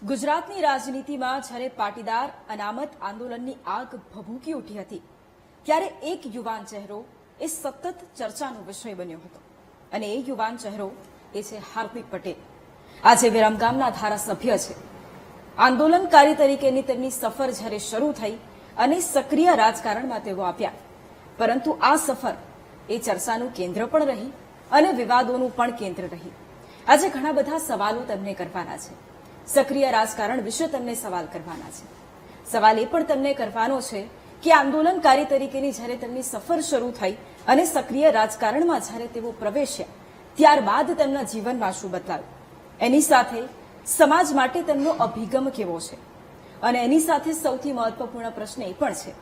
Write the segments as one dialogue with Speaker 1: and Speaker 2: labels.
Speaker 1: ગુજરાતની રાજનીતિમાં જ્યારે પાટીદાર અનામત આંદોલનની આગ ભભૂકી ઉઠી હતી ત્યારે એક યુવાન ચહેરો એ સતત ચર્ચાનો વિષય બન્યો હતો અને એ યુવાન ચહેરો એ છે હાર્દિક પટેલ. આજે વિરમગામના ધારાસભ્ય છે. આંદોલનકારી તરીકેની તેમની સફર જ્યારે શરૂ થઈ અને સક્રિય રાજકારણમાં તેઓ આવ્યા, પરંતુ આ સફર એ ચર્ચાનું કેન્દ્ર પણ રહી અને વિવાદોનું પણ કેન્દ્ર રહી. આજે ઘણા બધા સવાલો તેમને કરવાના છે. સક્રિય રાજકારણ વિશે તેમને સવાલ કરવાના છે. સવાલ એ પણ તેમને કરવાનો છે કે આંદોલનકારી તરીકેની જ્યારે તેમની સફર શરૂ થઈ અને સક્રિય રાજકારણમાં જ્યારે તેઓ પ્રવેશ્યા ત્યારબાદ તેમના જીવનમાં શું બદલાયું, એની સાથે સમાજ માટે તેમનો અભિગમ કેવો છે, અને એની સાથે સૌથી મહત્વપૂર્ણ પ્રશ્ન એ પણ છે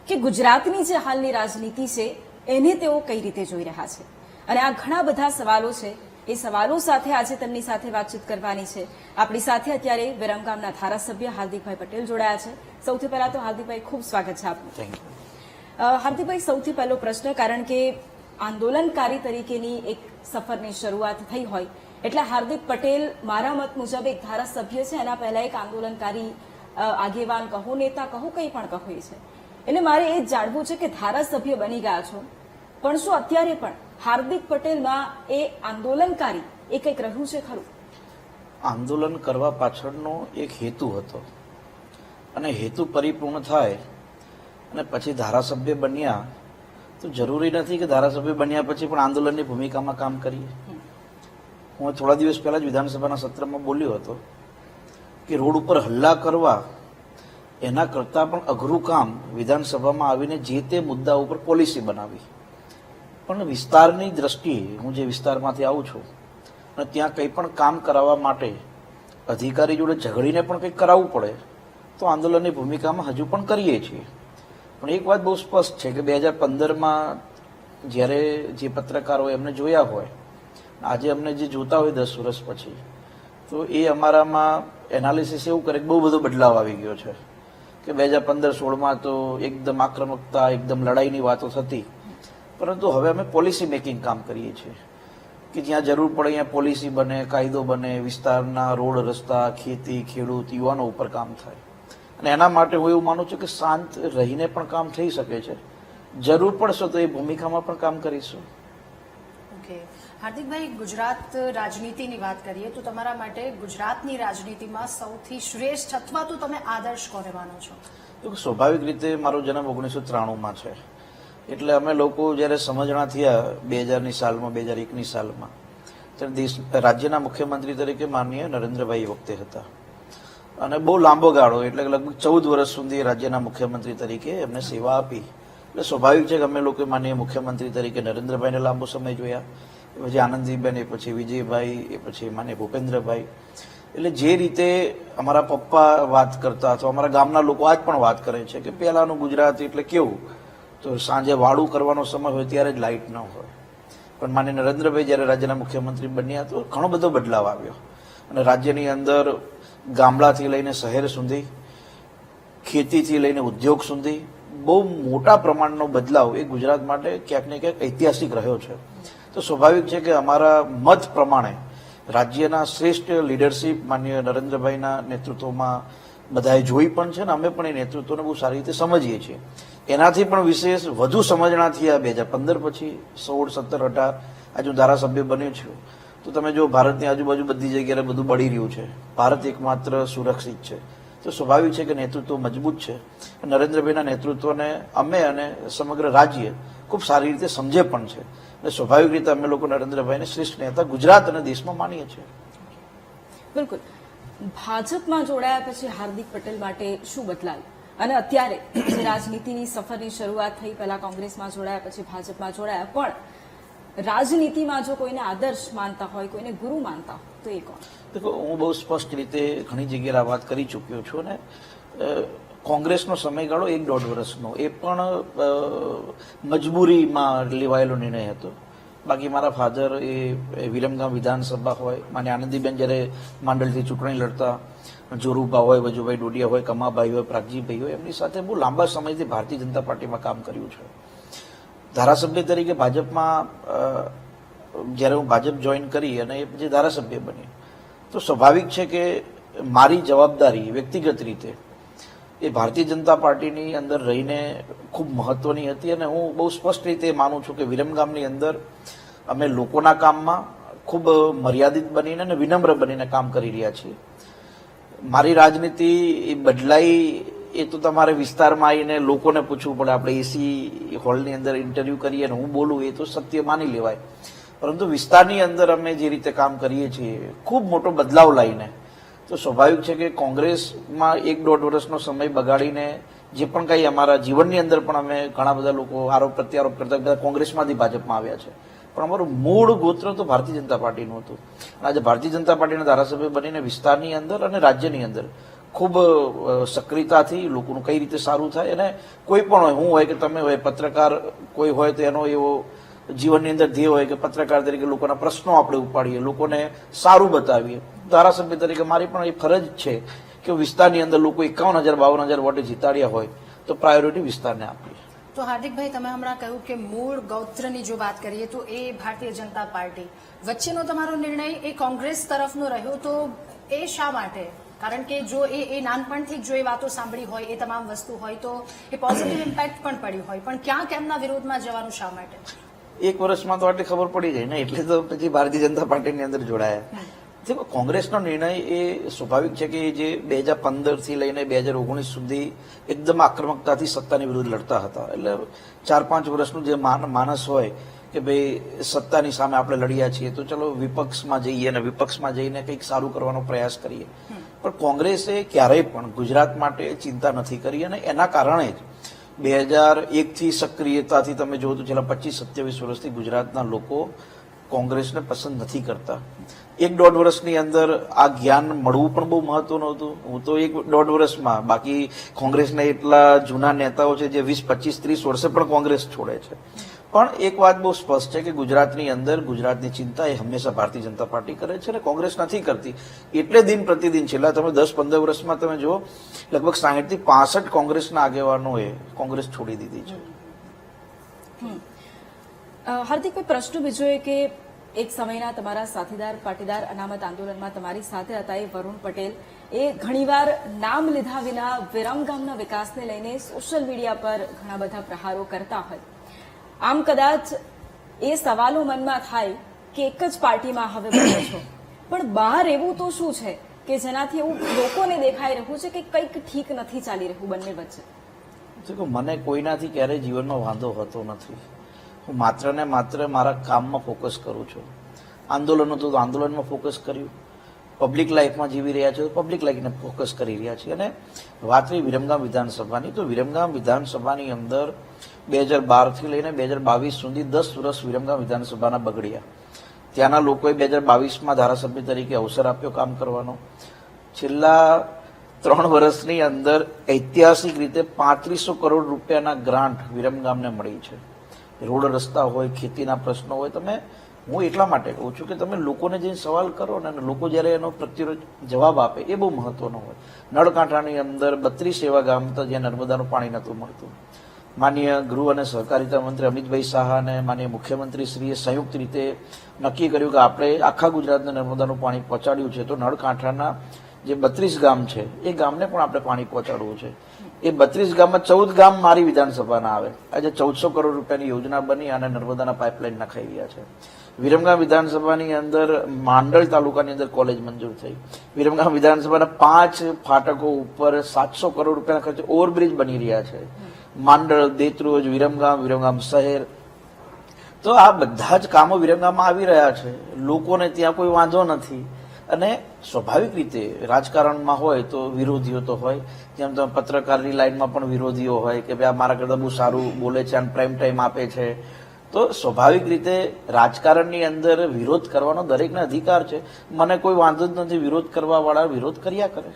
Speaker 1: કે ગુજરાતની જે હાલની રાજનીતિ છે એને તેઓ કઈ રીતે જોઈ રહ્યા છે. અને આ ઘણા બધા સવાલો છે. એ સવાલો સાથે આજે તેમની સાથે વાતચીત કરવાની છે. આપણી સાથે અત્યારે વિરમગામના ધારાસભ્ય હાર્દિકભાઈ પટેલ જોડાયા છે. સૌથી પહેલા તો હાર્દિકભાઈ ખૂબ સ્વાગત છે આપનું. હાર્દિકભાઈ, સૌથી પહેલો પ્રશ્ન, કારણ કે આંદોલનકારી તરીકેની એક સફરની શરૂઆત થઈ હોય એટલે હાર્દિક પટેલ મારા મત મુજબ એક ધારાસભ્ય છે, એના પહેલા એક આંદોલનકારી આગેવાન કહો, નેતા કહો, કંઈ પણ કહો એ છે. એટલે મારે એ જ જાણવું છે કે ધારાસભ્ય બની ગયા છો, પણ શું અત્યારે પણ હાર્દિક પટેલમાં એ આંદોલનકારી એ કંઈક રહ્યું છે ખરું?
Speaker 2: આંદોલન કરવા પાછળનો એક હેતુ હતો અને હેતુ પરિપૂર્ણ થાય અને પછી ધારાસભ્ય બન્યા તો જરૂરી નથી કે ધારાસભ્ય બન્યા પછી પણ આંદોલનની ભૂમિકામાં કામ કરીએ. હું થોડા દિવસ પહેલા જ વિધાનસભાના સત્રમાં બોલ્યો હતો કે રોડ ઉપર હલ્લા કરવા એના કરતાં પણ અઘરું કામ વિધાનસભામાં આવીને જે તે મુદ્દા ઉપર પોલિસી બનાવી. પણ વિસ્તારની દ્રષ્ટિએ હું જે વિસ્તારમાંથી આવું છું અને ત્યાં કંઈ પણ કામ કરાવવા માટે અધિકારી જોડે ઝઘડીને પણ કંઈક કરાવવું પડે તો આંદોલનની ભૂમિકામાં હજુ પણ કરીએ છીએ. પણ એક વાત બહુ સ્પષ્ટ છે કે 2015માં જ્યારે જે પત્રકારો એમને જોયા હોય, આજે અમને જે જોતા હોય 10 વર્ષ પછી, તો એ અમારામાં એનાલિસિસ એવું કરે કે બહુ બધો બદલાવ આવી ગયો છે કે 2015-16માં તો એકદમ આક્રમકતા, એકદમ લડાઈની વાતો થતી, પરંતુ હવે અમે પોલિસી મેકિંગ કામ કરીએ છીએ કે જ્યાં જરૂર પડે અહીંયા પોલિસી બને, કાયદો બને, વિસ્તારના રોડ, રસ્તા, ખેતી, ખેડૂત, યુવાનો ઉપર કામ થાય. અને એના માટે હું એવું માનું છું કે શાંત રહીને પણ કામ થઈ શકે છે. જરૂર પડશે તો એ ભૂમિકામાં પણ કામ કરીશું.
Speaker 3: ઓકે હાર્દિકભાઈ, ગુજરાત રાજનીતિની વાત કરીએ તો તમારા માટે ગુજરાતની રાજનીતિમાં સૌથી શ્રેષ્ઠ અથવા તો તમે આદર્શ કોને માનો છો?
Speaker 2: તો સ્વાભાવિક રીતે મારો જન્મ 1993માં છે, એટલે અમે લોકો જ્યારે સમજણા થયા 2000ની સાલમાં, 2001ની સાલમાં, ત્યારે રાજ્યના મુખ્યમંત્રી તરીકે માનનીય નરેન્દ્રભાઈ વખતે હતા અને બહુ લાંબો ગાળો એટલે લગભગ 14 વર્ષ સુધી રાજ્યના મુખ્યમંત્રી તરીકે એમને સેવા આપી. એટલે સ્વાભાવિક છે કે અમે લોકો માનનીય મુખ્યમંત્રી તરીકે નરેન્દ્રભાઈને લાંબો સમય જોયા, એ પછી આનંદીબેન, એ પછી વિજયભાઈ, એ પછી માનનીય ભૂપેન્દ્રભાઈ. એટલે જે રીતે અમારા પપ્પા વાત કરતા અથવા અમારા ગામના લોકો આજ પણ વાત કરે છે કે પહેલાનું ગુજરાત એટલે કેવું, તો સાંજે વાળું કરવાનો સમય હોય ત્યારે જ લાઇટ ન હોય. પણ માનનીય નરેન્દ્રભાઈ જ્યારે રાજ્યના મુખ્યમંત્રી બન્યા તો ઘણો બધો બદલાવ આવ્યો અને રાજ્યની અંદર ગામડાથી લઈને શહેર સુધી, ખેતીથી લઈને ઉદ્યોગ સુધી બહુ મોટા પ્રમાણનો બદલાવ એ ગુજરાત માટે ક્યાંક ને ક્યાંક ઐતિહાસિક રહ્યો છે. તો સ્વાભાવિક છે કે અમારા મત પ્રમાણે રાજ્યના શ્રેષ્ઠ લીડરશીપ માનનીય નરેન્દ્રભાઈના નેતૃત્વમાં બધાએ જોઈ પણ છે ને અમે પણ એ નેતૃત્વને બહુ સારી રીતે સમજીએ છીએ. એનાથી પણ વિશેષ વધુ સમજણા થયા 2015 પછી 16, 17, 18 આજે હું ધારાસભ્ય બન્યો છું. તો તમે જો ભારતની આજુબાજુ બધી જગ્યાએ બધું બળી રહ્યું છે, ભારત એકમાત્ર સુરક્ષિત છે, તો સ્વાભાવિક છે કે નેતૃત્વ મજબૂત છે. નરેન્દ્રભાઈના નેતૃત્વને અમે અને સમગ્ર રાજ્ય ખૂબ સારી રીતે સમજે પણ છે અને સ્વાભાવિક રીતે અમે લોકો નરેન્દ્રભાઈને શ્રેષ્ઠ નેતા ગુજરાત અને દેશમાં માનીએ છીએ.
Speaker 1: બિલકુલ. ભાજપમાં જોડાયા પછી હાર્દિક પટેલ માટે શું બદલાયું અને અત્યારે જે રાજનીતિની સફરની શરૂઆત થઈ, પહેલા કોંગ્રેસમાં જોડાયા, પછી ભાજપમાં જોડાયા, પણ રાજનીતિમાં જો કોઈને આદર્શ માનતા હોય, કોઈને ગુરુ માનતા હોય તો એ કોણ?
Speaker 2: દેખો, હું બહુ સ્પષ્ટ રીતે ઘણી જગ્યાએ આ વાત કરી ચૂક્યો છું અને કોંગ્રેસનો સમયગાળો 1-1.5 વર્ષનો એ પણ મજબૂરીમાં લેવાયેલો નિર્ણય હતો. બાકી મારા ફાધર એ વિરમગામ વિધાનસભા હોય, માને આનંદીબેન જ્યારે માંડલથી ચૂંટણી લડતા, જોરુભા હોય, વજુભાઈ ડોડિયા હોય, કમાભાઈ હોય, પ્રાગજીભાઈ હોય, એમની સાથે બહુ લાંબા સમયથી ભારતીય જનતા પાર્ટીમાં કામ કર્યું છે. ધારાસભ્ય તરીકે ભાજપમાં જ્યારે હું ભાજપ જોઈન કરી અને એ પછી ધારાસભ્ય બની તો સ્વાભાવિક છે કે મારી જવાબદારી વ્યક્તિગત રીતે એ ભારતીય જનતા પાર્ટીની અંદર રહીને ખૂબ મહત્વની હતી અને હું બહુ સ્પષ્ટ રીતે માનું છું કે વિરમગામની અંદર અમે લોકોના કામમાં ખૂબ મર્યાદિત બનીને અને વિનમ્ર બનીને કામ કરી રહ્યા છીએ. મારી રાજનીતિ એ બદલાઈ એ તો તમારે વિસ્તારમાં આવીને લોકોને પૂછવું પડે. આપણે એસી હોલની અંદર ઇન્ટરવ્યુ કરીએ અને હું બોલું એ તો સત્ય માની લેવાય, પરંતુ વિસ્તારની અંદર અમે જે રીતે કામ કરીએ છીએ ખૂબ મોટો બદલાવ લાવીને, તો સ્વાભાવિક છે કે કોંગ્રેસમાં 1-1.5 વર્ષનો સમય બગાડીને જે પણ કંઈ અમારા જીવનની અંદર પણ અમે ઘણા બધા લોકો આરોપ પ્રત્યારોપ કરતા બધા કોંગ્રેસમાંથી ભાજપમાં આવ્યા છે, પણ અમારું મૂળ ગોત્ર તો ભારતીય જનતા પાર્ટીનું હતું. આજે ભારતીય જનતા પાર્ટીના ધારાસભ્ય બનીને વિસ્તારની અંદર અને રાજ્યની અંદર ખૂબ સક્રિયતાથી લોકોનું કઈ રીતે સારું થાય, અને કોઈ પણ હોય, હું હોય કે તમે હોય, પત્રકાર કોઈ હોય તો એનો એવો જીવનની અંદર ધ્યેય હોય કે પત્રકાર તરીકે લોકોના પ્રશ્નો આપણે ઉપાડીએ, લોકોને સારું બતાવીએ. ધારાસભ્ય તરીકે મારી પણ એ ફરજ છે કે વિસ્તારની અંદર લોકો 51,000-52,000 વોટે જીતાડ્યા હોય તો પ્રાયોરિટી વિસ્તારને આપીએ.
Speaker 3: તો હાર્દિકભાઈ, તમે હમણાં કહ્યું કે મૂળ ગૌત્રની જો વાત કરીએ તો એ ભારતીય જનતા પાર્ટી, વચ્ચેનો તમારો નિર્ણય એ કોંગ્રેસ તરફનો રહ્યો, તો એ શા માટે? કારણ કે જો એ નાનપણથી જો એ વાતો સાંભળી હોય, એ તમામ વસ્તુ હોય, તો એ પોઝિટિવ ઇમ્પેક્ટ પણ પડ્યું હોય, પણ ક્યાંક એમના વિરોધમાં જવાનું શા માટે?
Speaker 2: 1 વર્ષમાં તો આટલી ખબર પડી જાય ને, એટલે તો પછી ભારતીય જનતા પાર્ટીની અંદર જોડાયા. देखो, કોંગ્રેસનો નિર્ણય એ સ્વાભાવિક છે કે જે 2015થી લઈને 2019 સુધી એકદમ આક્રમકતાથી સત્તાની વિરુદ્ધ લડતા હતા. એટલે 4-5 વર્ષનું જે માનસ હોય કે ભાઈ સત્તાની સામે આપણે લડ્યા છીએ તો ચલો વિપક્ષમાં જઈએ અને વિપક્ષમાં જઈને કંઈક સારું કરવાનો પ્રયાસ કરીએ. પણ કોંગ્રેસે ક્યારેય પણ ગુજરાત માટે ચિંતા નથી કરી, અને એના કારણે જ 2001થી સક્રિયતાથી તમે જુઓ તો છેલ્લા 25-27 વર્ષથી ગુજરાતના લોકો કોંગ્રેસને પસંદ નથી કરતા. 1-1.5 વર્ષની અંદર આ જ્ઞાન મળવું પણ બહુ મહત્વનું હતું. હું તો 1-1.5 વર્ષમાં, બાકી કોંગ્રેસના એટલા જૂના નેતાઓ છે જે 20-25-30 વર્ષે પણ કોંગ્રેસ છોડે છે. પણ એક વાત બહુ સ્પષ્ટ છે કે ગુજરાતની અંદર ગુજરાતની ચિંતા એ હંમેશા ભારતીય જનતા પાર્ટી કરે છે અને કોંગ્રેસ નથી કરતી. એટલે દિન પ્રતિદિન છેલ્લા તમે 10-15 વર્ષમાં તમે જુઓ લગભગ 60થી 65 કોંગ્રેસના આગેવાનોએ કોંગ્રેસ છોડી દીધી છે.
Speaker 1: હાર્દિકભાઈ, પ્રશ્ન બીજો એ કે એક સમયના તમારા સાથીદાર પાટીદાર અનામત આંદોલનમાં તમારી સાથે હતા એ વરુણ પટેલ એ ઘણીવાર નામ લીધા વિના વિરમગામના વિકાસને લઈને સોશિયલ મીડિયા પર ઘણા બધા પ્રહારો કરતા હોય. આમ કદાચ એ સવાલો મનમાં થાય કે એક જ પાર્ટીમાં હવે બનો છો, પણ બહાર એવું તો શું છે કે જેનાથી એવું લોકોને દેખાઈ રહ્યું છે કે કંઈક ઠીક નથી ચાલી રહ્યું બંને વચ્ચે?
Speaker 2: મને કોઈનાથી ક્યારેય જીવનમાં વાંધો હોતો નથી. હું માત્ર ને માત્ર મારા કામમાં ફોકસ કરું છું. આંદોલન હતું તો આંદોલનમાં ફોકસ કર્યું, પબ્લિક લાઈફમાં જીવી રહ્યા છે તો પબ્લિક લાઈફને ફોકસ કરી રહ્યા છીએ. અને વાત રહી વિરમગામ વિધાનસભાની, તો વિરમગામ વિધાનસભાની અંદર 2012થી લઈને 2022 સુધી 10 વર્ષ વિરમગામ વિધાનસભાના બગડ્યા. ત્યાંના લોકોએ 2022માં ધારાસભ્ય તરીકે અવસર આપ્યો કામ કરવાનો. છેલ્લા 3 વર્ષની અંદર ઐતિહાસિક રીતે 3500 કરોડ રૂપિયાના ગ્રાન્ટ વિરમગામને મળી છે. રોડ રસ્તા હોય, ખેતીના પ્રશ્નો હોય, હું એટલા માટે કહું છું કે તમે લોકોને જે સવાલ કરો ને, લોકો જ્યારે એનો પ્રત્યુત્તર જવાબ આપે એ બહુ મહત્વનો હોય. નળકાંઠાની અંદર 32 એવા ગામ હતા જ્યાં નર્મદાનું પાણી નહોતું મળતું. માનનીય ગૃહ અને સહકારિતા મંત્રી અમિતભાઈ શાહ અને માનનીય મુખ્યમંત્રી શ્રીએ સંયુક્ત રીતે નક્કી કર્યું કે આપણે આખા ગુજરાતને નર્મદાનું પાણી પહોંચાડ્યું છે, તો નળકાંઠાના જે 32 ગામ છે એ ગામને પણ આપણે પાણી પહોંચાડવું છે. એ 32 ગામમાં 14 ગામ મારી વિધાનસભાના આવે. આજે 1400 કરોડ રૂપિયાની યોજના બની અને નર્મદાના પાઇપલાઇન નખાઈ રહ્યા છે. વિરમગામ વિધાનસભાની અંદર માંડલ તાલુકાની અંદર કોલેજ મંજૂર થઈ. વિરમગામ વિધાનસભાના 5 ફાટકો ઉપર 700 કરોડ રૂપિયાના ખર્ચે ઓવરબ્રિજ બની રહ્યા છે. માંડળ, દેત્રોજ, વિરમગામ શહેર, તો આ બધા જ કામો વિરમગામમાં આવી રહ્યા છે. લોકોને ત્યાં કોઈ વાંધો નથી. અને સ્વાભાવિક રીતે રાજકારણમાં હોય તો વિરોધીઓ તો હોય, જેમ તમે પત્રકારની લાઈનમાં પણ વિરોધીઓ હોય કે ભાઈ આ મારા કરતા બહુ સારું બોલે છે અને પ્રાઇમ ટાઈમ આપે છે. તો સ્વાભાવિક રીતે રાજકારણની અંદર વિરોધ કરવાનો દરેકને અધિકાર છે. મને કોઈ વાંધો જ નથી, વિરોધ કરવા વાળા વિરોધ કર્યા કરે.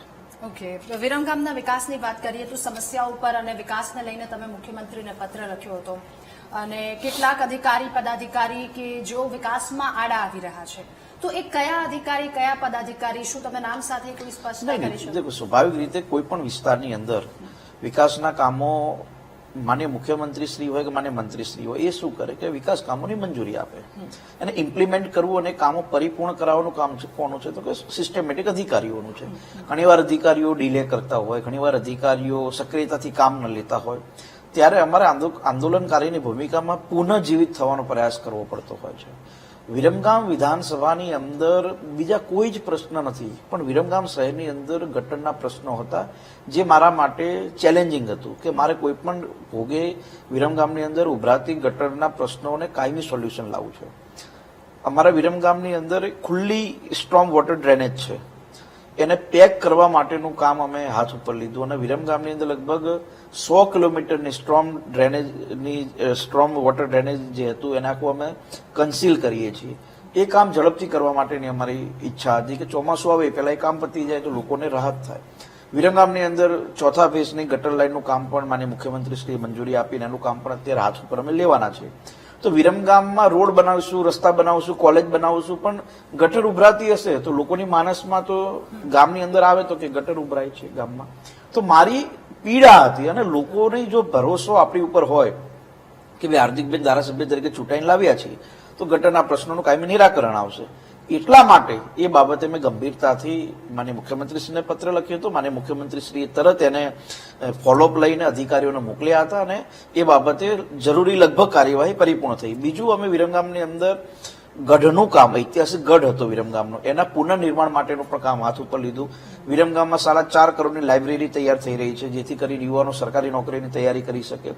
Speaker 3: ઓકે, વિરમગામના વિકાસની વાત કરીએ તો સમસ્યાઓ ઉપર અને વિકાસને લઈને તમે મુખ્યમંત્રીને પત્ર લખ્યો હતો અને કેટલાક અધિકારી પદાધિકારી કે જેઓ વિકાસમાં આડા આવી રહ્યા છે, તો એ કયા અધિકારી કયા પદાધિકારી, શું તમે નામ સાથે કોઈ સ્પષ્ટતા કરી શકો?
Speaker 2: સ્વાભાવિક રીતે કોઈ પણ વિસ્તારની અંદર વિકાસના કામો માન્ય મુખ્યમંત્રી શ્રી હોય કે માન્ય મંત્રી શ્રી હોય એ શું કરે કે વિકાસ કામોની મંજૂરી આપે અને ઇમ્પ્લિમેન્ટ કરવું અને કામો પરિપૂર્ણ કરાવવાનું કામ કોનું છે તો કે સિસ્ટમેટિક અધિકારીઓનું છે. ઘણીવાર અધિકારીઓ ડિલે કરતા હોય, ઘણીવાર અધિકારીઓ સક્રિયતાથી કામ ન લેતા હોય, ત્યારે અમારે આંદોલનકારીની ભૂમિકામાં પુનઃજીવિત થવાનો પ્રયાસ કરવો પડતો હોય છે. વિરમગામ વિધાનસભાની અંદર બીજા કોઈ જ પ્રશ્ન નથી, પણ વિરમગામ શહેરની અંદર ગટરના પ્રશ્નો હતા જે મારા માટે ચેલેન્જિંગ હતું કે મારે કોઈ પણ ભોગે વિરમગામની અંદર ઉભરાતી ગટરના પ્રશ્નોને કાયમી સોલ્યુશન લાવવું છે. અમારા વિરમગામની અંદર ખુલ્લી સ્ટ્રોમ વોટર ડ્રેનેજ છે, એને પેક કરવા માટેનું કામ અમે હાથ ઉપર લીધું અને વિરમગામની અંદર લગભગ 100 કિલોમીટરની સ્ટ્રોમ વોટર ડ્રેનેજ જે હતું એને આખું અમે કન્સીલ કરીએ છીએ. એ કામ ઝડપથી કરવા માટેની અમારી ઈચ્છા હતી કે ચોમાસું આવે પહેલા એ કામ પતી જાય તો લોકોને રાહત થાય. વિરમગામની અંદર ચોથા ફેઝની ગટર લાઇનનું કામ પણ માન્ય મુખ્યમંત્રી શ્રીએ મંજૂરી આપીને એનું કામ પણ અત્યારે હાથ ઉપર અમે લેવાના છે. તો વિરમગામમાં રોડ બનાવીશું, રસ્તા બનાવીશું, કોલેજ બનાવીશું, પણ ગટર ઉભરાતી હશે તો લોકોની માનસમાં તો ગામની અંદર આવે તો કે ગટર ઉભરાય છે ગામમાં. તો મારી પીડા હતી અને લોકોની જો ભરોસો આપણી ઉપર હોય કે ભાઈ હાર્દિકભાઈ ધારાસભ્ય તરીકે ચૂંટાઈને લાવ્યા છીએ તો ગટરના પ્રશ્નોનું કાયમી નિરાકરણ આવશે, એટલા માટે એ બાબતે મેં ગંભીરતાથી માન્ય મુખ્યમંત્રીશ્રીને પત્ર લખ્યો હતો. માન્ય મુખ્યમંત્રીશ્રીએ તરત એને ફોલોઅપ લઈને અધિકારીઓને મોકલ્યા હતા અને એ બાબતે જરૂરી લગભગ કાર્યવાહી પરિપૂર્ણ થઈ. બીજું, અમે વિરમગામની અંદર ગઢનું કામ, ઐતિહાસિક ગઢ હતો વિરમગામનો, એના પુનઃનિર્માણ માટેનું પણ કામ હાથ ઉપર લીધું. વિરમગામમાં 4.5 કરોડની લાઇબ્રેરી તૈયાર થઈ રહી છે જેથી કરીને યુવાનો સરકારી નોકરીની તૈયારી કરી શકે.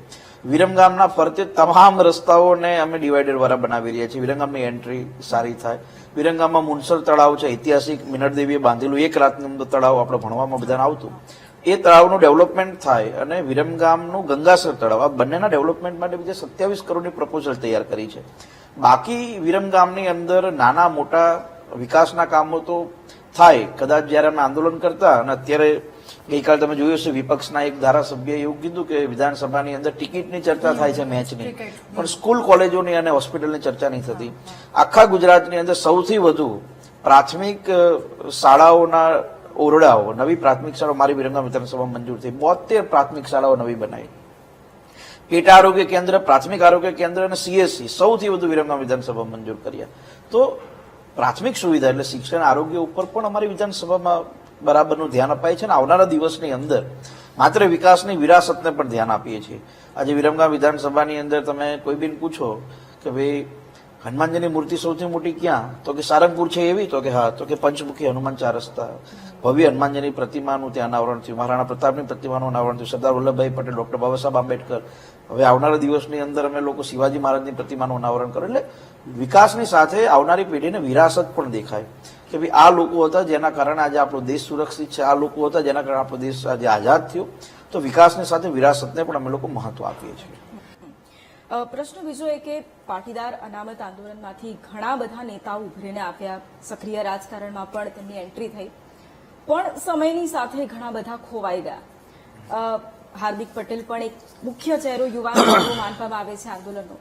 Speaker 2: વિરમગામના ફરતે તમામ રસ્તાઓને અમે ડિવાઈડર વાળા બનાવી રહ્યા છીએ, વિરમગામની એન્ટ્રી સારી થાય. વિરમગામમાં મુનસર તળાવ છે, ઐતિહાસિક મિનળદેવીએ બાંધેલું એક રાતની અંદર તળાવ, આપણે ભણવામાં બધાને આવતું, એ તળાવનું ડેવલપમેન્ટ થાય અને વિરમગામનું ગંગાસર તળાવ, આ બંનેના ડેવલપમેન્ટ માટે બીજા 27 કરોડની પ્રપોઝલ તૈયાર કરી છે. બાકી વિરમગામની અંદર નાના મોટા વિકાસના કામો તો થાય કદાચ જ્યારે અમે આંદોલન કરતા, અને અત્યારે ગઈકાલે તમે જોયું હશે વિપક્ષના એક ધારાસભ્યએ એવું કીધું કે વિધાનસભાની અંદર ટિકિટની ચર્ચા થાય છે, મેચની, પણ સ્કૂલ કોલેજોની અને હોસ્પિટલની ચર્ચા નહીં થતી. આખા ગુજરાતની અંદર સૌથી વધુ પ્રાથમિક શાળાઓના ઓરડાઓ, નવી પ્રાથમિક શાળાઓ મારી વિરમગામ વિધાનસભામાં મંજૂર થઈ, 72 પ્રાથમિક શાળાઓ નવી બનાવી. પેટા આરોગ્ય કેન્દ્ર, પ્રાથમિક આરોગ્ય કેન્દ્ર અને CSC સૌથી વધુ વિરમગામ વિધાનસભામાં મંજૂર કર્યા. તો પ્રાથમિક સુવિધા એટલે શિક્ષણ, આરોગ્ય ઉપર પણ અમારી વિધાનસભામાં બરાબરનું ધ્યાન અપાય છે અને આવનારા દિવસની અંદર માત્ર વિકાસની વિરાસતને પણ ધ્યાન આપીએ છીએ. આજે વિરમગામ વિધાનસભાની અંદર તમે કોઈ બી પૂછો કે ભાઈ હનુમાનજીની મૂર્તિ સૌથી મોટી ક્યાં, તો કે સારંગપુર છે એવી, તો કે હા, તો કે પંચમુખી હનુમાન 4 રસ્તા, ભવ્ય હનુમાનજીની પ્રતિમાનું ત્યાં અનાવરણ થયું, મહારાણા પ્રતાપની પ્રતિમાનું અનાવરણ થયું, સરદાર વલ્લભભાઈ પટેલ, ડોક્ટર બાબા સાહેબ આંબેડકર, હવે આવનારા દિવસની અંદર અમે લોકો શિવાજી મહારાજની પ્રતિમાનું અનાવરણ કર્યું. એટલે વિકાસની સાથે આવનારી પેઢીને વિરાસત પણ દેખાય કે ભાઈ આ લોકો હતા જેના કારણે આજે આપણો દેશ સુરક્ષિત છે, આ લોકો હતા જેના કારણે આપણો દેશ આજે આઝાદ થયો. તો વિકાસની સાથે વિરાસતને પણ અમે લોકો મહત્વ આપીએ છીએ.
Speaker 1: પ્રશ્ન બીજો એ કે પાટીદાર અનામત આંદોલનમાંથી ઘણા બધા નેતાઓ ઉભરીને આવ્યા, સક્રિય રાજકારણમાં પણ તેમની એન્ટ્રી થઈ, પણ સમયની સાથે ઘણા બધા ખોવાઈ ગયા. હાર્દિક પટેલ પણ એક મુખ્ય ચહેરો, યુવાન ચહેરો માનવામાં આવે છે આંદોલનનો.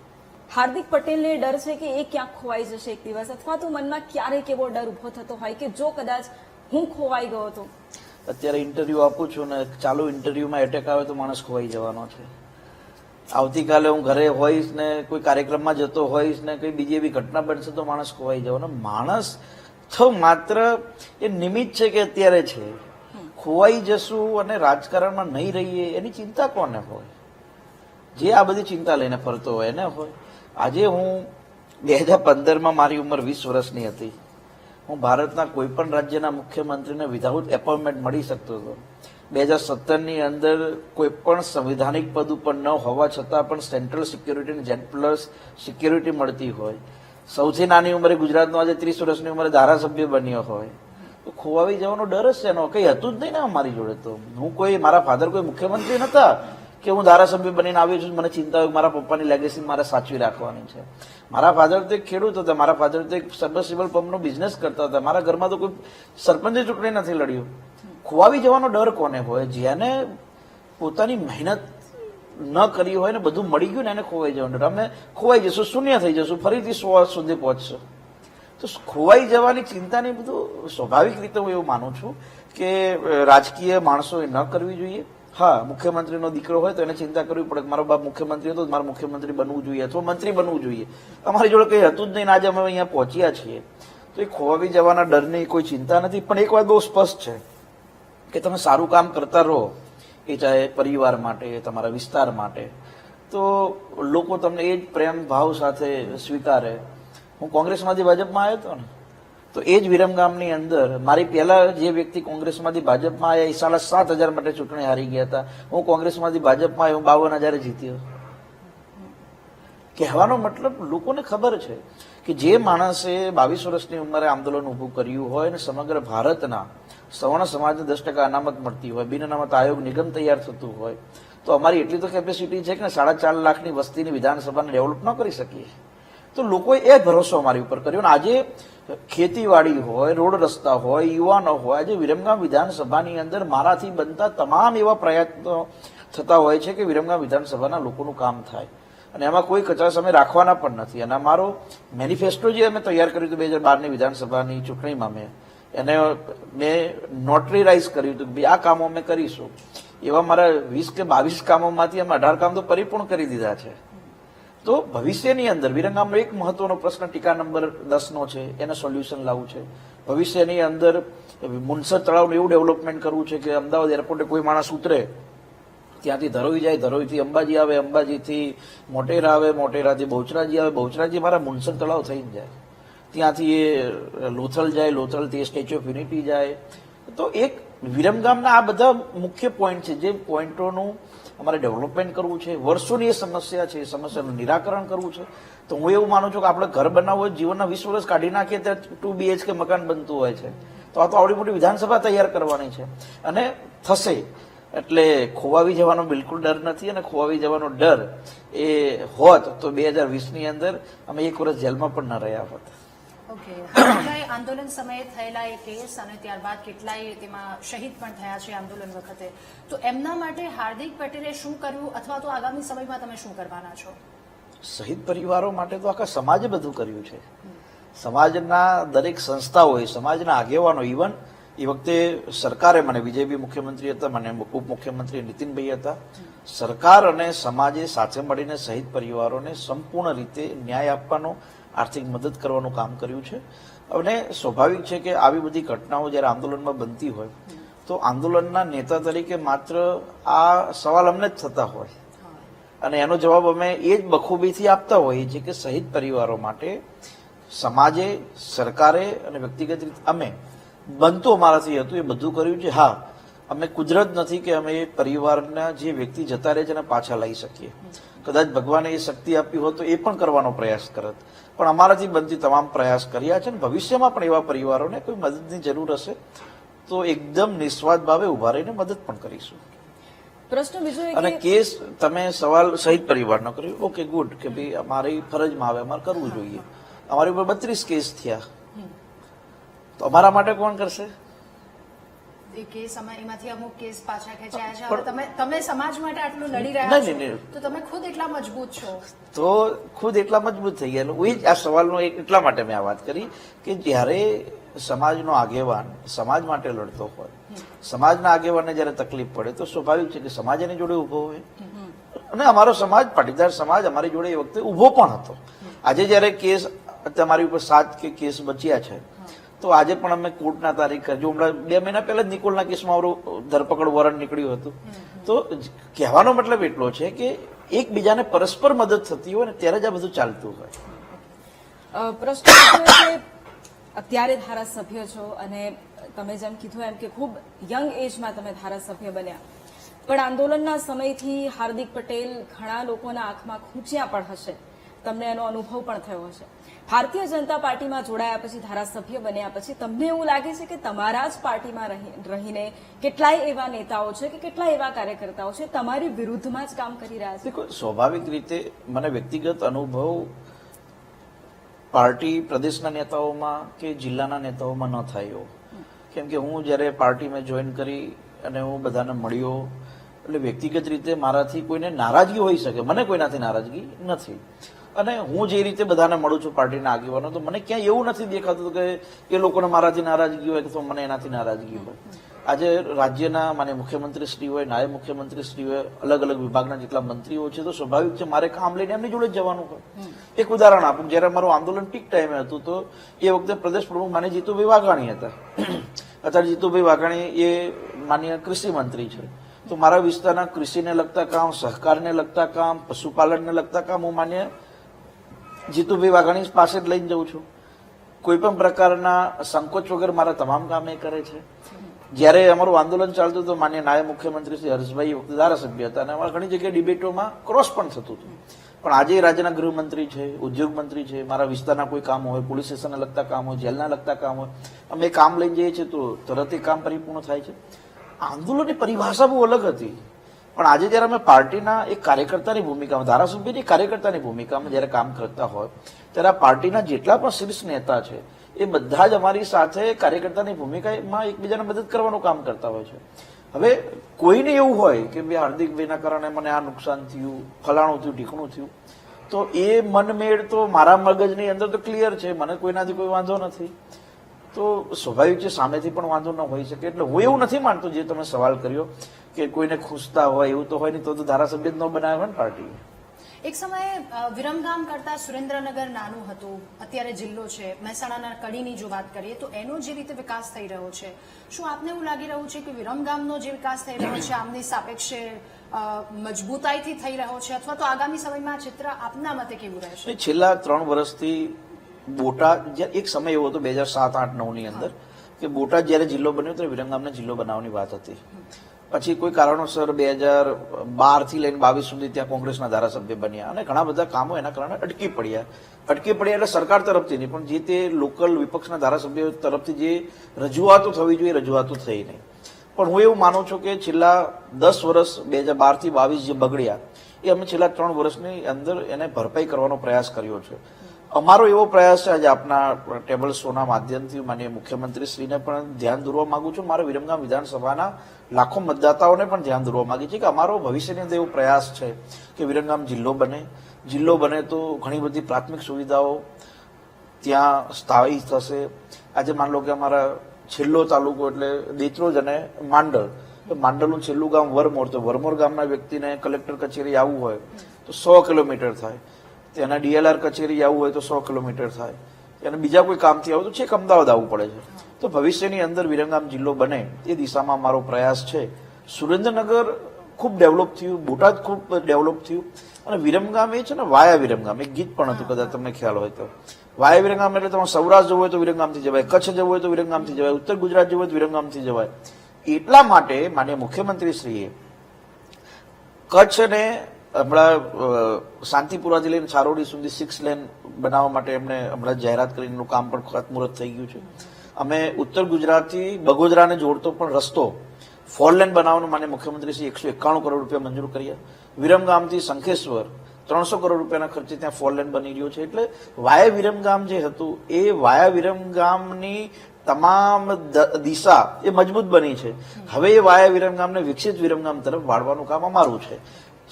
Speaker 1: હાર્દિક પટેલને ડર છે કે એ ક્યાંક ખોવાઈ જશે એક દિવસ, અથવા તો મનમાં ક્યારેક એવો ડર ઉભો થતો હોય કે જો કદાચ હું ખોવાઈ ગયો તો.
Speaker 2: અત્યારે ઇન્ટરવ્યુ આપું છું ને ચાલુ ઇન્ટરવ્યુમાં એટેક આવે તો માણસ ખોવાઈ જવાનો છે. આવતીકાલે હું ઘરે હોઈશ ને કોઈ કાર્યક્રમમાં જતો હોઈશ ને કોઈ બીજી એવી ઘટના બનશે તો માણસ ખોવાઈ જવાનો. માણસ તો માત્ર એ નિમિત્ત છે કે અત્યારે છે, ખોવાઈ જશું અને રાજકારણમાં નહીં રહીએ એની ચિંતા કોને હોય? જે આ બધી ચિંતા લઈને ફરતો હોય એને હોય. આજે હું 2015માં મારી ઉંમર 20 વર્ષની હતી. હું ભારતના કોઈ પણ રાજ્યના મુખ્યમંત્રીને વિધાઉટ એપોઇન્ટમેન્ટ મળી શકતો હતો. 2017ની અંદર કોઈ પણ સંવિધાનિક પદ ઉપર ન હોવા છતાં પણ સેન્ટ્રલ સિક્યુરિટી, Z+ સિક્યુરિટી મળતી હોય. સૌથી નાની ઉંમરે ગુજરાતનો આજે 30 વર્ષની ઉંમરે ધારાસભ્ય બન્યો હોય તો ખોવાઈ જવાનો ડર જ છે. એનો કંઈ હતું જ નહીં ને અમારી જોડે. તો હું કોઈ, મારા ફાધર કોઈ મુખ્યમંત્રી નતા કે હું ધારાસભ્ય બનીને આવ્યો છું, મને ચિંતા હોય મારા પપ્પાની લેગેસી મારે સાચવી રાખવાની છે. મારા ફાધર તો એક ખેડૂત હતા, મારા ફાધર તો એક સબમર્સિબલ પંપનો બિઝનેસ કરતા હતા. મારા ઘરમાં તો કોઈ સરપંચની ચૂંટણી નથી લડ્યું. ખોવાવી જવાનો ડર કોને હોય? જેને પોતાની મહેનત ન કરી હોય ને બધું મળી ગયું ને એને ખોવાઈ જવાનો ડર. અમે ખોવાઈ જશું, શૂન્ય થઈ જશું, ફરીથી 100 સુધી પહોંચશે. તો ખોવાઈ જવાની ચિંતાની બધું સ્વાભાવિક રીતે હું એવું માનું છું કે રાજકીય માણસોએ ન કરવી જોઈએ. હા, મુખ્યમંત્રીનો દીકરો હોય તો એને ચિંતા કરવી પડે કે મારો બાપ મુખ્યમંત્રી હતો, મારે મુખ્યમંત્રી બનવું જોઈએ અથવા મંત્રી બનવું જોઈએ. અમારી જોડે કંઈ હતું જ નહીં, આજે અમે અહીંયા પહોંચ્યા છીએ. તો એ ખોવાવી જવાના ડરની કોઈ ચિંતા નથી. પણ એક વાત બહુ સ્પષ્ટ છે કે તમે સારું કામ કરતા રહો, એ ચાહે પરિવાર માટે, તમારા વિસ્તાર માટે, તો લોકો તમને એ જ પ્રેમ ભાવ સાથે સ્વીકારે. હું કોંગ્રેસમાંથી ભાજપમાં આવ્યો હતો ને, તો એ જ વિરમગામની અંદર મારી પહેલા જે વ્યક્તિ કોંગ્રેસમાંથી ભાજપમાં આવ્યા એ 7,500 માટે ચૂંટણી હારી ગયા હતા. હું કોંગ્રેસમાંથી ભાજપમાં આવ્યો, 52,000 જીત્યો. કહેવાનો મતલબ લોકોને ખબર છે કે જે માણસે 22 વર્ષની ઉંમરે આંદોલન ઊભું કર્યું હોય અને સમગ્ર ભારતના સવર્ણ સમાજને 10% અનામત મળતી હોય, બિન અનામત આયોગ નિગમ તૈયાર થતું હોય, તો અમારી એટલી તો કેપેસિટી છે કે 4.5 લાખની વસ્તીની વિધાનસભાને ડેવલપ ન કરી શકીએ. તો લોકોએ એ ભરોસો અમારી ઉપર કર્યો. અને આજે ખેતીવાડી હોય, રોડ રસ્તા હોય, યુવાનો હોય, આજે વિરમગામ વિધાનસભાની અંદર મારાથી બનતા તમામ એવા પ્રયત્નો થતા હોય છે કે વિરમગામ વિધાનસભાના લોકોનું કામ થાય. અને એમાં કોઈ કચાશ અમે રાખવાના પણ નથી. અને અમારો મેનિફેસ્ટો જે અમે તૈયાર કર્યું હતું 2012ની વિધાનસભાની ચૂંટણીમાં, મેં નોટરીરાઇઝ કર્યું હતું કે આ કામો અમે કરીશું. એવા મારા 20 કે 22 કામોમાંથી અમે 18 કામ તો પરિપૂર્ણ કરી દીધા છે. તો ભવિષ્યની અંદર વિરમગામનો એક મહત્વનો પ્રશ્ન ટીકા નંબર 10નો છે, એને સોલ્યુશન લાવવું છે. ભવિષ્યની અંદર મુનસર તળાવનું એવું ડેવલપમેન્ટ કરવું છે કે અમદાવાદ એરપોર્ટે કોઈ માણસ ઉતરે, ત્યાંથી ધરોઈ જાય, ધરોઈથી અંબાજી આવે, અંબાજીથી મોટેરા આવે, મોટેરાથી બહુચરાજી આવે, બહુચરાજી મારા મુનસર તળાવ થઈને જાય, ત્યાંથી એ લોથલ જાય, લોથલથી સ્ટેચ્યુ ઓફ યુનિટી જાય. તો એક વિરમગામના આ બધા મુખ્ય પોઈન્ટ છે જે પોઈન્ટોનું અમારે ડેવલપમેન્ટ કરવું છે. વર્ષોની એ સમસ્યા છે, એ સમસ્યાનું નિરાકરણ કરવું છે. તો હું એવું માનું છું કે આપણે ઘર બનાવવું હોય, જીવનના 20 વર્ષ કાઢી નાખીએ ત્યારે 2 BHK મકાન બનતું હોય છે. તો આ તો આવડી મોટી વિધાનસભા તૈયાર કરવાની છે અને થશે. એટલે ખોવાવી જવાનો બિલકુલ ડર નથી. અને ખોવાવી જવાનો ડર એ હોત તો 2020ની અંદર અમે 1 વર્ષ જેલમાં પણ ન રહ્યા હોત.
Speaker 3: ઓકે, કેટલાય આંદોલન સમયે થયેલા એ કેસ અને ત્યારબાદ કેટલાય તેમાં શહીદ પણ થયા છે આંદોલન વખતે. તો એમના માટે હાર્દિક પટેલે શું કર્યું અથવા તો આગામી સમયમાં તમે શું કરવાના છો?
Speaker 2: શહીદ પરિવારો માટે તો આખા સમાજે બધું કર્યું છે. સમાજના દરેક સંસ્થાઓએ, સમાજના આગેવાનો, ઇવન એ વખતે સરકારે, મને વિજયભાઈ મુખ્યમંત્રી હતા, મને ઉપમુખ્યમંત્રી નીતિનભાઈ હતા, સરકાર અને સમાજે સાથે મળીને શહીદ પરિવારોને સંપૂર્ણ રીતે ન્યાય આપવાનો, આર્થિક મદદ કરવાનું કામ કર્યું છે. અને સ્વાભાવિક છે કે આવી બધી ઘટનાઓ જ્યારે આંદોલનમાં બનતી હોય તો આંદોલનના નેતા તરીકે માત્ર આ સવાલ અમને જ થતા હોય અને એનો જવાબ અમે એ જ બખૂબીથી આપતા હોઈએ છીએ કે શહીદ પરિવારો માટે સમાજે, સરકારે અને વ્યક્તિગત રીતે અમે બનતું અમારાથી હતું એ બધું કર્યું છે. હા, અમે કુદરત નથી કે અમે એ પરિવારના જે વ્યક્તિ જતા રહે છે એને પાછા લાવી શકીએ. કદાચ ભગવાને એ શક્તિ આપી હોત તો એ પણ કરવાનો પ્રયાસ કરત, પણ અમારાથી બનતી તમામ પ્રયાસ કર્યા છે. અને ભવિષ્યમાં પણ એવા પરિવારોને કોઈ મદદની જરૂર હશે તો એકદમ નિસ્વાર્થ ભાવે ઉભા રહીને મદદ પણ કરીશું.
Speaker 1: પ્રશ્ન બીજો એ
Speaker 2: અને
Speaker 1: કે
Speaker 2: કેસ તમે સવાલ શહીદ પરિવારનો કર્યો, ઓકે ગુડ, કે ભાઈ અમારી ફરજમાં આવે, અમારે કરવું જોઈએ. અમારી ઉપર 32 કેસ થયા, તો અમારા માટે કોણ કરશે?
Speaker 3: એ કેસ એમાંથી અમુક કેસ પાછા ખેંચાયા છે. હવે તમે સમાજ માટે આટલું લડી રહ્યા છો તો તમે ખુદ એટલા મજબૂત છો.
Speaker 2: તો ખુદ એટલા મજબૂત થઈ ગયા. એ જ આ સવાલનો એટલા માટે મેં આ વાત કરી કે જ્યારે સમાજનો આગેવાન સમાજ માટે લડતો હોય, સમાજના આગેવાનને જ્યારે તકલીફ પડે તો સ્વાભાવિક છે કે સમાજ એની જોડે ઉભો હોય. અને અમારો સમાજ, પાટીદાર સમાજ, અમારી જોડે એ વખતે ઉભો પણ હતો. આજે જ્યારે કેસ, તમારી ઉપર 7 કેસ બચ્યા છે, તો આજે પણ અમે કોર્ટના તારીખ, જો હમણાં 2 મહિના પહેલા જ નિકોલના કેસમાં અમારું ધરપકડ વોરંટ નીકળ્યું હતું. તો કહેવાનો મતલબ એટલો છે કે એકબીજાને પરસ્પર મદદ થતી હોય ને ત્યારે જ આ બધું ચાલતું હોય.
Speaker 1: પ્રશ્ન બીજો એ કે અત્યારે ધારાસભ્ય છો અને તમે જેમ કીધું એમ કે ખૂબ યંગ એજમાં તમે ધારાસભ્ય બન્યા, પણ આંદોલનના સમયથી હાર્દિક પટેલ ઘણા લોકોના આંખમાં ખૂંચ્યા પણ હશે, તમને એનો અનુભવ પણ થયો હશે. ભારતીય જનતા પાર્ટીમાં જોડાયા પછી, ધારાસભ્ય બન્યા પછી તમને એવું લાગે છે કે તમારા જ પાર્ટીમાં રહીને કેટલાય એવા નેતાઓ છે કે કેટલાય એવા કાર્યકર્તાઓ છે તમારી વિરુદ્ધમાં જ કામ કરી રહ્યા છે?
Speaker 2: સ્વાભાવિક રીતે મને વ્યક્તિગત અનુભવ પાર્ટી પ્રદેશના નેતાઓમાં કે જિલ્લાના નેતાઓમાં ન થયો. કેમ કે હું જ્યારે પાર્ટીમાં જોઈન કરી અને હું બધાને મળ્યો, એટલે વ્યક્તિગત રીતે મારાથી કોઈને નારાજગી હોઈ શકે, મને કોઈનાથી નારાજગી નથી. અને હું જે રીતે બધાને મળું છું પાર્ટીના આગેવાનો, તો મને ક્યાંય એવું નથી દેખાતું કે એ લોકોને મારાથી નારાજગી હોય કે મને એનાથી નારાજગી હોય. આજે રાજ્યના માન્ય મુખ્યમંત્રી શ્રી હોય, નાયબ મુખ્યમંત્રી શ્રી હોય, અલગ અલગ વિભાગના જેટલા મંત્રીઓ છે, તો સ્વાભાવિક છે મારે કામ લઈને એમની જોડે જ જવાનું હોય. એક ઉદાહરણ આપું, જયારે અમારું આંદોલન પીક ટાઈમે હતું તો એ વખતે પ્રદેશ પ્રમુખ માન્ય જીતુભાઈ વાઘાણી હતા. અત્યારે જીતુભાઈ વાઘાણી એ માન્ય કૃષિ મંત્રી છે. તો મારા વિસ્તારના કૃષિને લગતા કામ, સહકારને લગતા કામ, પશુપાલનને લગતા કામ હું માન્ય જીતુભાઈ વાઘાણી પાસે જ લઈને જઉં છું. કોઈ પણ પ્રકારના સંકોચ વગર મારા તમામ કામ એ કરે છે. જયારે અમારું આંદોલન ચાલતું હતું, માન્ય નાયબ મુખ્યમંત્રી શ્રી હર્ષભાઈ વખતે ધારાસભ્ય હતા અને અમારા ઘણી જગ્યાએ ડિબેટોમાં ક્રોસ પણ થતું હતું. પણ આજે રાજ્યના ગૃહમંત્રી છે, ઉદ્યોગ મંત્રી છે, મારા વિસ્તારના કોઈ કામ હોય, પોલીસ સ્ટેશનને લગતા કામ હોય, જેલના લગતા કામ હોય, અમે કામ લઈને જઈએ છીએ તો તરત એ કામ પરિપૂર્ણ થાય છે. આંદોલનની પરિભાષા બહુ અલગ હતી. પણ આજે જયારે અમે પાર્ટીના એક કાર્યકર્તાની ભૂમિકામાં, ધારાસભ્યની કાર્યકર્તાની ભૂમિકામાં જયારે કામ કરતા હોય, ત્યારે આ પાર્ટીના જેટલા પણ શીર્ષ નેતા છે એ બધા જ અમારી સાથે કાર્યકર્તાની ભૂમિકામાં એકબીજાને મદદ કરવાનું કામ કરતા હોય છે. હવે કોઈને એવું હોય કે ભાઈ હાર્દિકભાઈના કારણે મને આ નુકસાન થયું, ફલાણું થયું, ઢીકણું થયું, તો એ મનમેળ તો મારા મગજની અંદર તો ક્લિયર છે, મને કોઈનાથી કોઈ વાંધો નથી. તો સ્વાભાવિક છે સામેથી પણ વાંધો ન હોઈ શકે. એટલે હું એવું નથી માનતો જે તમે સવાલ કર્યો કે કોઈને ખુશતા હોય, એવું તો હોય નહીં, તો ધારાસભ્ય જ ન બનાવે હોય ને પાર્ટી.
Speaker 3: એક સમયે વિરમગામ કરતા સુરેન્દ્રનગર નાનું હતું, અત્યારે જિલ્લો છે. મહેસાણાના કડીની જો વાત કરીએ તો એનો જે રીતે વિકાસ થઈ રહ્યો છે, શું આપને એવું લાગી રહ્યું છે કે વિરમગામનો જે વિકાસ થઈ રહ્યો છે આમની સાપેક્ષે મજબૂતાઈથી થઈ રહ્યો છે, અથવા તો આગામી સમયમાં આ ચિત્ર આપના મતે કેવું રહેશે?
Speaker 2: છેલ્લા 3 વર્ષથી બોટાદ, એક સમય એવો હતો 2007, 8, 9 ની અંદર કે બોટાદ જયારે જિલ્લો બન્યો ત્યારે વિરમગામને જિલ્લો બનાવવાની વાત હતી. પછી કોઈ કારણોસર 2012 થી લઈને 22 સુધી ત્યાં કોંગ્રેસના ધારાસભ્ય બન્યા અને ઘણા બધા કામો એના કારણે અટકી પડ્યા એટલે સરકાર તરફથી નહીં, પણ જે તે લોકલ વિપક્ષના ધારાસભ્યો તરફથી જે રજૂઆતો થવી જોઈએ રજૂઆતો થઈ નહીં. પણ હું એવું માનું છું કે છેલ્લા 10 વર્ષ 2012 થી 22 જે બગડ્યા એ અમે છેલ્લા 3 વર્ષની અંદર એને ભરપાઈ કરવાનો પ્રયાસ કર્યો છે. અમારો એવો પ્રયાસ છે, આજે આપના ટેબલ શોના માધ્યમથી માનનીય મુખ્યમંત્રી શ્રીને પણ ધ્યાન દોરવા માંગુ છું, મારા વિરમગામ વિધાનસભાના લાખો મતદાતાઓને પણ ધ્યાન દોરવા માંગી છે કે અમારો ભવિષ્યની અંદર એવો પ્રયાસ છે કે વિરમગામ જિલ્લો બને તો ઘણી બધી પ્રાથમિક સુવિધાઓ ત્યાં સ્થાયી થશે. આજે માન લો કે અમારા છેલ્લો તાલુકો એટલે દેત્રોજ અને માંડલનું છેલ્લું ગામ વરમોર, તો વરમોર ગામના વ્યક્તિને કલેક્ટર કચેરી આવવું હોય તો 100 કિલોમીટર થાય, તેના ડીએલઆર કચેરી આવવું હોય તો 100 કિલોમીટર થાય, અને બીજા કોઈ કામથી આવું તો છેક અમદાવાદ આવવું પડે છે. તો ભવિષ્યની અંદર વિરમગામ જિલ્લો બને એ દિશામાં મારો પ્રયાસ છે. સુરેન્દ્રનગર ખૂબ ડેવલપ થયું, બોટાદ ખૂબ ડેવલપ થયું, અને વિરમગામ એ છે ને વાયા વિરમગામ, એક ગીત પણ હતું કદાચ તમને ખ્યાલ હોય તો. વાયા વિરમગામ એટલે તમારે સૌરાષ્ટ્ર જવું હોય તો વિરમગામથી જવાય, કચ્છ જવું હોય તો વિરમગામથી જવાય, ઉત્તર ગુજરાત જવું હોય તો વિરમગામથી જવાય. એટલા માટે માનનીય મુખ્યમંત્રીશ્રીએ કચ્છને હમણાં શાંતિપુરાથી લઈને છારોડી સુધી 6 લેન બનાવવા માટે એમણે હમણાં જાહેરાત કરીને એનું કામ પણ ખાતમુહૂર્ત થઈ ગયું છે. અમે ઉત્તર ગુજરાતથી બગોદરાને જોડતો પણ રસ્તો 4 લેન બનાવવાનું માનનીય મુખ્યમંત્રીશ્રી 191 કરોડ રૂપિયા મંજૂર કર્યા. વિરમગામથી શંખેશ્વર 300 કરોડ રૂપિયાના ખર્ચે ત્યાં 4 લેન બની રહ્યો છે. એટલે વાયા વિરમગામ જે હતું એ વાયા વિરમગામની તમામ દિશા એ મજબૂત બની છે. હવે એ વાયા વિરમગામને વિકસિત વિરમગામ તરફ વાળવાનું કામ અમારું છે.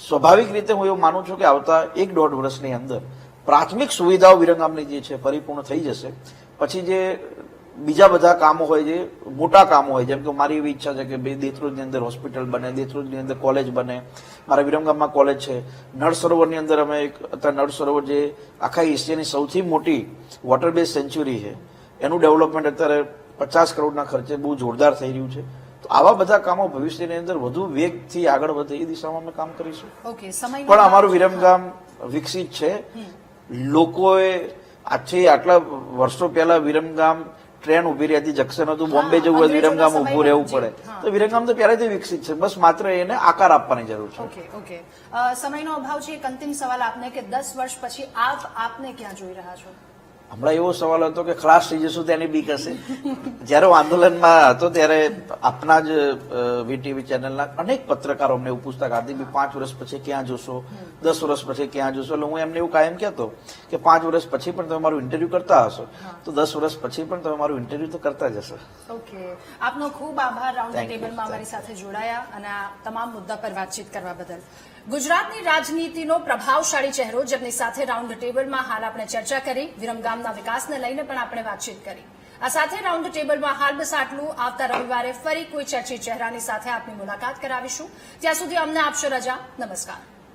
Speaker 2: સ્વાભાવિક રીતે હું એવું માનું છું કે આવતા 1-1.5 વર્ષની અંદર પ્રાથમિક સુવિધાઓ વિરમગામની જે છે પરિપૂર્ણ થઈ જશે. પછી જે બીજા બધા કામો હોય, જે મોટા કામો હોય, જેમ કે મારી એવી ઈચ્છા છે કે ભાઈ દેત્રોજની અંદર હોસ્પિટલ બને, દેત્રોજની અંદર કોલેજ બને, મારા વિરમગામમાં કોલેજ છે. નળ સરોવરની અંદર અમે અત્યારે નળ સરોવર જે આખા એશિયાની સૌથી મોટી વોટર બેઝ સેન્ચ્યુરી છે એનું ડેવલપમેન્ટ અત્યારે 50 કરોડના ખર્ચે બહુ જોરદાર થઈ રહ્યું છે. તો આવા બધા કામો ભવિષ્યની અંદર વધુ વેગથી આગળ વધે એ દિશામાં અમે કામ કરીશું. પણ અમારું વિરમગામ વિકસિત છે. લોકોએ આજથી આટલા વર્ષો પહેલા વિરમગામ ટ્રેન ઉભી રહી હતી, જંકશન હતું, બોમ્બે જવું હોય વિરમગામ ઉભું રહેવું પડે, તો વિરમગામ તો પહેલેથી વિકસિત છે, બસ માત્ર એને આકાર આપવાની જરૂર છે.
Speaker 3: ઓકે, સમયનો અભાવ છે. એક અંતિમ સવાલ આપને કે 10 વર્ષ પછી આપને ક્યાં જોઈ રહ્યા છો?
Speaker 2: હમણાં એવો સવાલ હતો કે ખલાસ થઈ જશું તેની બીક હશે. જયારે હું આંદોલનમાં હતો ત્યારે આપના જ વીટીવી ચેનલના અનેક પત્રકારો અમને એવું પૂછતા કે હાર્દિકભાઈ 5 વર્ષ પછી ક્યાં જોશો, 10 વર્ષ પછી ક્યાં જોશો. એટલે હું એમને એવું કાયમ કહેતો કે 5 વર્ષ પછી પણ તમે મારું ઇન્ટરવ્યુ કરતા હશો તો 10 વર્ષ પછી પણ તમે મારું ઇન્ટરવ્યુ તો કરતા જ હશો.
Speaker 3: ઓકે, આપનો ખૂબ આભાર રાઉન્ડ ટેબલમાં અમારી સાથે જોડાયા અને આ તમામ મુદ્દા પર વાતચીત કરવા બદલ. ગુજરાતની રાજનીતિનો પ્રભાવશાળી ચહેરો જેમની સાથે રાઉન્ડ ટેબલમાં હાલ આપણે ચર્ચા કરી, વિરમગામના વિકાસને લઈને પણ આપણે વાતચીત કરી. આ સાથે રાઉન્ડ ટેબલમાં હાલ બસ આટલું. આવતા રવિવારે ફરી કોઈ ચર્ચિત ચહેરાની સાથે આપની મુલાકાત કરાવીશું. ત્યાં સુધી અમને આપશો રજા. નમસ્કાર.